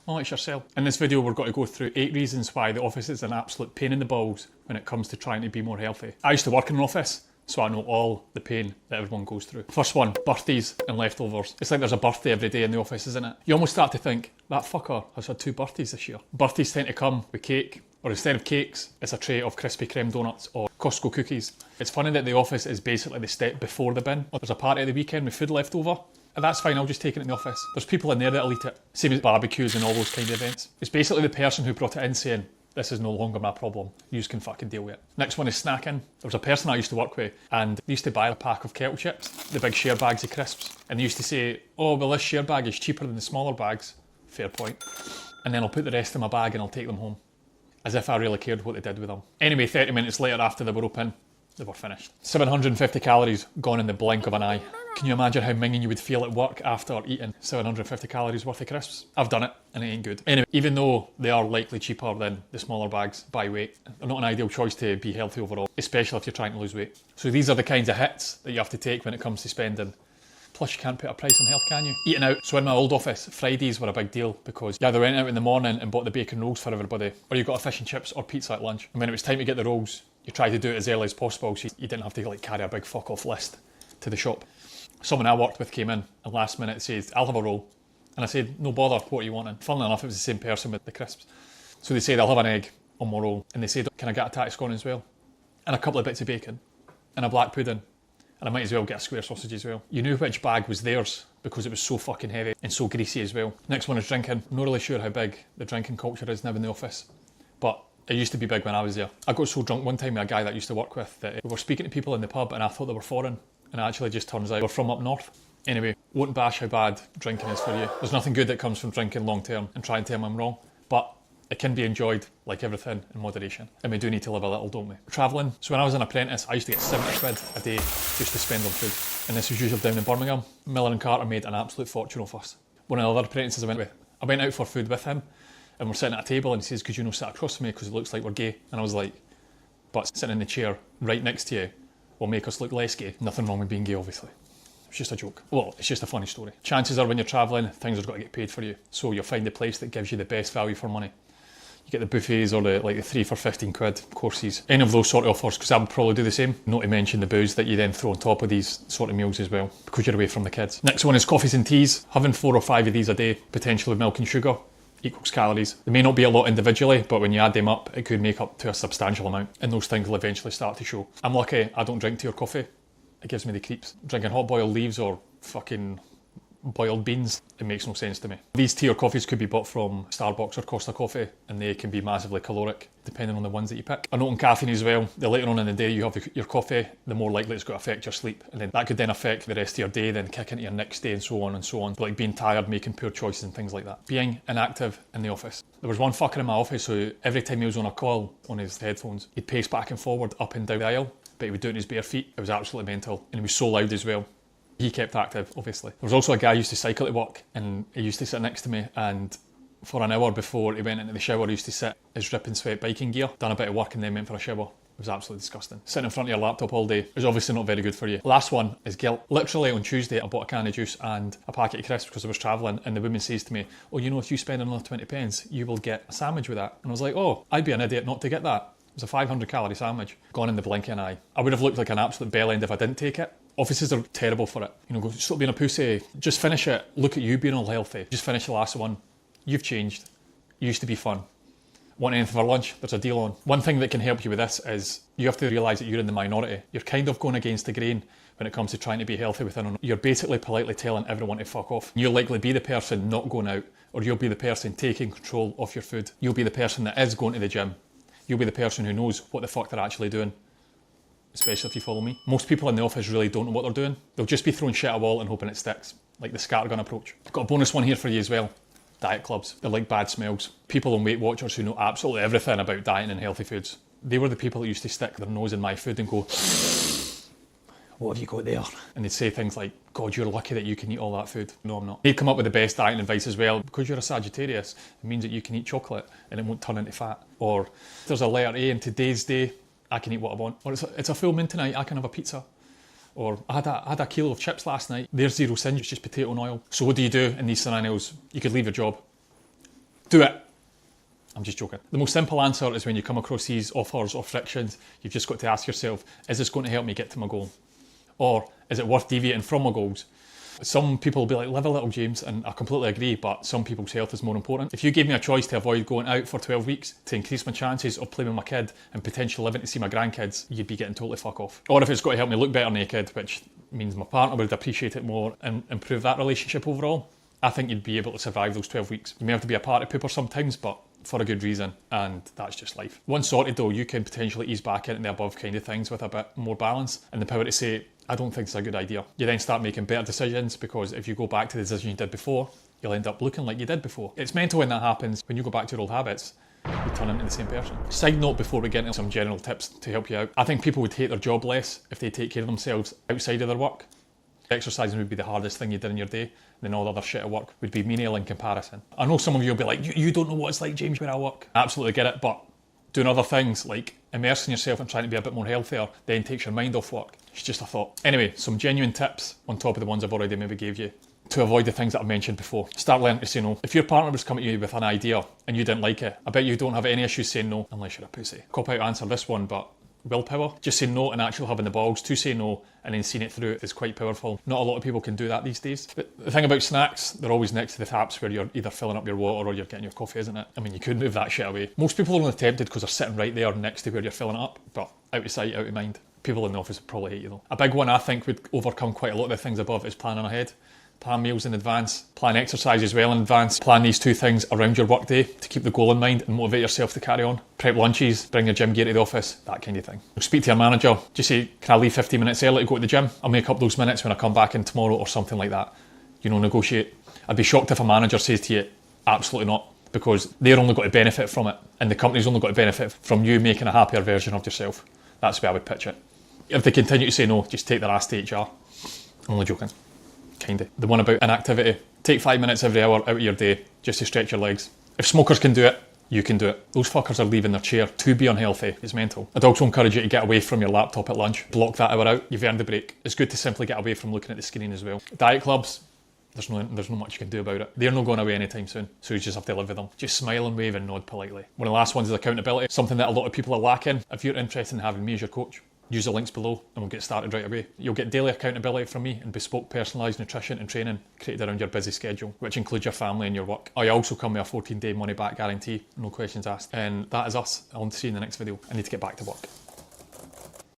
Well, it's yourself. In this video, we're going to go through 8 reasons why the office is an absolute pain in the balls when it comes to trying to be more healthy. I used to work in an office, so I know all the pain that everyone goes through. First one, birthdays and leftovers. It's like there's a birthday every day in the office, isn't it? You almost start to think, that fucker has had 2 birthdays this year. Birthdays tend to come with cake, or instead of cakes, it's a tray of Krispy Kreme donuts or Costco cookies. It's funny that the office is basically the step before the bin. Or there's a party at the weekend with food left over, and that's fine, I'll just take it in the office. There's people in there that'll eat it. Same as barbecues and all those kind of events. It's basically the person who brought it in saying, this is no longer my problem, you can fucking deal with it. Next one is snacking. There was a person I used to work with, and they used to buy a pack of kettle chips, the big share bags of crisps, and they used to say, oh, well, this share bag is cheaper than the smaller bags. Fair point. And then I'll put the rest in my bag and I'll take them home. As if I really cared what they did with them. Anyway, 30 minutes later after they were open, they were finished. 750 calories gone in the blink of an eye. Can you imagine how minging you would feel at work after eating 750 calories worth of crisps? I've done it and it ain't good. Anyway, even though they are likely cheaper than the smaller bags by weight, they're not an ideal choice to be healthy overall, especially if you're trying to lose weight. So these are the kinds of hits that you have to take when it comes to spending. Plus you can't put a price on health, can you? Eating out. So in my old office, Fridays were a big deal because you either went out in the morning and bought the bacon rolls for everybody, or you got a fish and chips or pizza at lunch. And when it was time to get the rolls, you tried to do it as early as possible so you didn't have to like carry a big fuck off list to the shop. Someone I worked with came in and last minute said, I'll have a roll. And I said, no bother, what are you wanting? Funnily enough, it was the same person with the crisps. So they said, I'll have an egg on my roll. And they said, can I get a tack scone as well? And a couple of bits of bacon and a black pudding. And I might as well get a square sausage as well. You knew which bag was theirs because it was so fucking heavy and so greasy as well. Next one is drinking. I'm not really sure how big the drinking culture is now in the office, but it used to be big when I was there. I got so drunk one time with a guy that I used to work with that we were speaking to people in the pub and I thought they were foreign, and it actually just turns out we're from up north. Anyway, won't bash how bad drinking is for you. There's nothing good that comes from drinking long term, and try and tell me I'm wrong, but it can be enjoyed, like everything, in moderation. And we do need to live a little, don't we? Travelling. So when I was an apprentice, I used to get 70 quid a day just to spend on food. And this was usually down in Birmingham. Miller and Carter made an absolute fortune off us. One of the other apprentices I went out for food with him, and we're sitting at a table and he says, could you not sit across from me because it looks like we're gay? And I was like, but sitting in the chair right next to you will make us look less gay. Nothing wrong with being gay, obviously. It's just a joke. Well, it's just a funny story. Chances are when you're travelling, things are going to get paid for you. So you'll find the place that gives you the best value for money. You get the buffets or the 3 for 15 quid courses. Any of those sort of offers, because I would probably do the same. Not to mention the booze that you then throw on top of these sort of meals as well, because you're away from the kids. Next one is coffees and teas. Having 4 or 5 of these a day, potentially with milk and sugar, equals calories. They may not be a lot individually, but when you add them up, it could make up to a substantial amount, and those things will eventually start to show. I'm lucky I don't drink tea or coffee. It gives me the creeps. Drinking hot boiled leaves or fucking boiled beans, it makes no sense to me. These tea or coffees could be bought from Starbucks or Costa Coffee, and they can be massively caloric depending on the ones that you pick. A note on caffeine as well. The later on in the day you have your coffee, the more likely it's going to affect your sleep, and then that could then affect the rest of your day, then kick into your next day and so on and so on. Like being tired, making poor choices and things like that. Being inactive in the office. There was one fucker in my office who every time he was on a call on his headphones, he'd pace back and forward up and down the aisle, but he would do it in his bare feet. It was absolutely mental, and he was so loud as well. He kept active, obviously. There was also a guy who used to cycle to work, and he used to sit next to me, and for an hour before he went into the shower, he used to sit his dripping sweat biking gear, done a bit of work and then went for a shower. It was absolutely disgusting. Sitting in front of your laptop all day is obviously not very good for you. Last one is guilt. Literally on Tuesday, I bought a can of juice and a packet of crisps because I was travelling, and the woman says to me, oh, you know, if you spend another 20 pence, you will get a sandwich with that. And I was like, oh, I'd be an idiot not to get that. It was a 500 calorie sandwich. Gone in the blink of an eye. I would have looked like an absolute bellend if I didn't take it. Offices are terrible for it. You know, go, stop being a pussy, just finish it. Look at you being all healthy. Just finish the last one. You've changed. You used to be fun. Want anything for lunch? There's a deal on. One thing that can help you with this is you have to realise that you're in the minority. You're kind of going against the grain when it comes to trying to be healthy within. You're basically politely telling everyone to fuck off. You'll likely be the person not going out, or you'll be the person taking control of your food. You'll be the person that is going to the gym. You'll be the person who knows what the fuck they're actually doing. Especially if you follow me. Most people in the office really don't know what they're doing. They'll just be throwing shit at a wall and hoping it sticks, like the scattergun approach. I've got a bonus one here for you as well. Diet clubs. They're like bad smells. People on Weight Watchers who know absolutely everything about dieting and healthy foods. They were the people that used to stick their nose in my food and go, what have you got there? And they'd say things like, God, you're lucky that you can eat all that food. No, I'm not. They'd come up with the best dieting advice as well. Because you're a Sagittarius, it means that you can eat chocolate and it won't turn into fat. Or if there's a letter A in today's day, I can eat what I want. Or it's a full moon tonight, I can have a pizza. Or I had a kilo of chips last night. There's zero sin, it's just potato and oil. So what do you do in these scenarios? You could leave your job. Do it. I'm just joking. The most simple answer is when you come across these offers or frictions, you've just got to ask yourself, is this going to help me get to my goal? Or is it worth deviating from my goals? Some people will be like, live a little, James, and I completely agree, but some people's health is more important. If you gave me a choice to avoid going out for 12 weeks to increase my chances of playing with my kid and potentially living to see my grandkids, you'd be getting totally fuck off. Or if it's got to help me look better naked, which means my partner would appreciate it more and improve that relationship overall, I think you'd be able to survive those 12 weeks. You may have to be a party pooper sometimes, but for a good reason, and that's just life. Once sorted though, you can potentially ease back into the above kind of things with a bit more balance and the power to say, I don't think it's a good idea. You then start making better decisions, because if you go back to the decision you did before, you'll end up looking like you did before. It's mental when that happens. When you go back to your old habits, you turn into the same person. Side note before we get into some general tips to help you out, I think people would hate their job less if they take care of themselves outside of their work. Exercising would be the hardest thing you did in your day, and then all the other shit at work would be menial in comparison. I know some of you will be like, you don't know what it's like, James, where I work. I absolutely get it, but doing other things like immersing yourself and trying to be a bit more healthier then takes your mind off work. It's just a thought. Anyway, some genuine tips on top of the ones I've already maybe gave you to avoid the things that I've mentioned before. Start learning to say no. If your partner was coming to you with an idea and you didn't like it, I bet you don't have any issues saying no unless you're a pussy. Cop out answer this one, but willpower. Just saying no and actually having the balls to say no and then seeing it through is quite powerful. Not a lot of people can do that these days. But the thing about snacks, they're always next to the taps where you're either filling up your water or you're getting your coffee, isn't it? I mean, you could move that shit away. Most people are only tempted because they're sitting right there next to where you're filling it up, but out of sight, out of mind. People in the office would probably hate you though. A big one I think would overcome quite a lot of the things above is planning ahead. Plan meals in advance, plan exercise as well in advance. Plan these two things around your work day to keep the goal in mind and motivate yourself to carry on. Prep lunches, bring your gym gear to the office, that kind of thing. Speak to your manager, just say, can I leave 15 minutes early to go to the gym? I'll make up those minutes when I come back in tomorrow or something like that. You know, negotiate. I'd be shocked if a manager says to you, absolutely not, because they're only got to benefit from it and the company's only got to benefit from you making a happier version of yourself. That's the way I would pitch it. If they continue to say no, just take their ass to HR. I'm only joking. Kinda. The one about inactivity. Take 5 minutes every hour out of your day just to stretch your legs. If smokers can do it, you can do it. Those fuckers are leaving their chair to be unhealthy. It's mental. I'd also encourage you to get away from your laptop at lunch. Block that hour out. You've earned the break. It's good to simply get away from looking at the screen as well. Diet clubs, there's no much you can do about it. They're not going away anytime soon, so you just have to live with them. Just smile and wave and nod politely. One of the last ones is accountability. Something that a lot of people are lacking. If you're interested in having me as your coach, use the links below and we'll get started right away. You'll get daily accountability from me and bespoke personalised nutrition and training created around your busy schedule, which includes your family and your work. I also come with a 14-day money back guarantee, no questions asked. And that is us. I'll see you in the next video. I need to get back to work.